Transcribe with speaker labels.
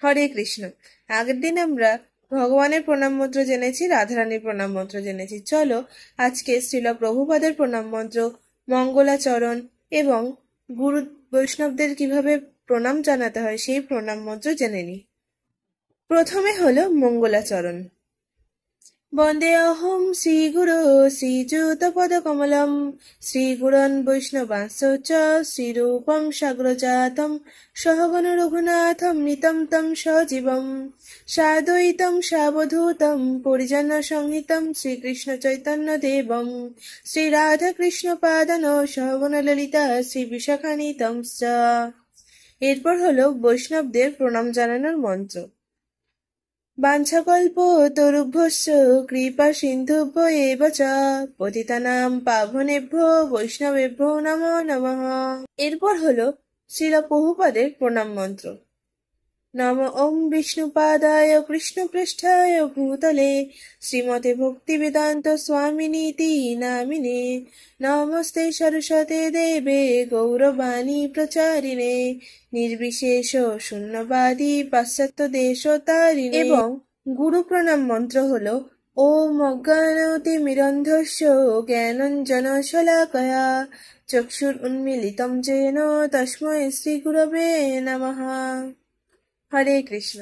Speaker 1: হরে কৃষ্ণ। আগের দিন আমরা ভগবানের প্রণাম মন্ত্র জেনেছি, রাধারানীর প্রণাম মন্ত্র জেনেছি। চলো আজকে শ্রীল প্রভুপাদের প্রণাম মন্ত্র, মঙ্গলাচরণ এবং গুরু বৈষ্ণবদের কিভাবে প্রণাম জানাতে হয় সেই প্রণাম মন্ত্র জেনে নিই। প্রথমে হলো মঙ্গলাচরণ। বন্দেহং শ্রীগুরো শ্রীযুতপদকমলম শ্রীগুরন বৈষ্ণবাংশ চ শ্রীরূপং সাগ্রজাতম সহগণ রঘুনাথম নিতম তম সজীবম সাদ্বৈতম সাবধূতম পরিজন সংহিতম শ্রীকৃষ্ণ চৈতন্য দেবম শ্রীরাধাকৃষ্ণ পাদন সহগণ ললিতা শ্রী বিশাখানিতম চ। এরপর হলো বৈষ্ণবদের প্রণাম জানানোর মন্ত্র। বাঞ্ছাকল্পতরুভ্যশ্চ কৃপা সিন্ধুভ্য এব চ পতিতানাং পাবনেভ্যো বৈষ্ণবেভ্যো নমো নমঃ। এরপর হলো শ্রীল প্রভুপাদের প্রণাম মন্ত্র। নম ওম বিষ্ণুপাদায় কৃষ্ণপৃষ্ঠায় ভূতলে শ্রীমতে ভক্তিবেদান্ত স্বামিনীতি নামিনে নমস্তে সরস্বতে দেবে গৌরবাণী প্রচারিণে নির্বিশেষ শূন্যবাদী পাশ্চাত্য দেশতারিণে। এবং গুরু প্রণাম মন্ত্র হলো ওম অজ্ঞানতিমিরন্ধস্য জ্ঞানাঞ্জনশলাকয়া চক্ষুরুন্মীলিতং येन তস্मै শ্রীগুরবে নমঃ। হরে কৃষ্ণ।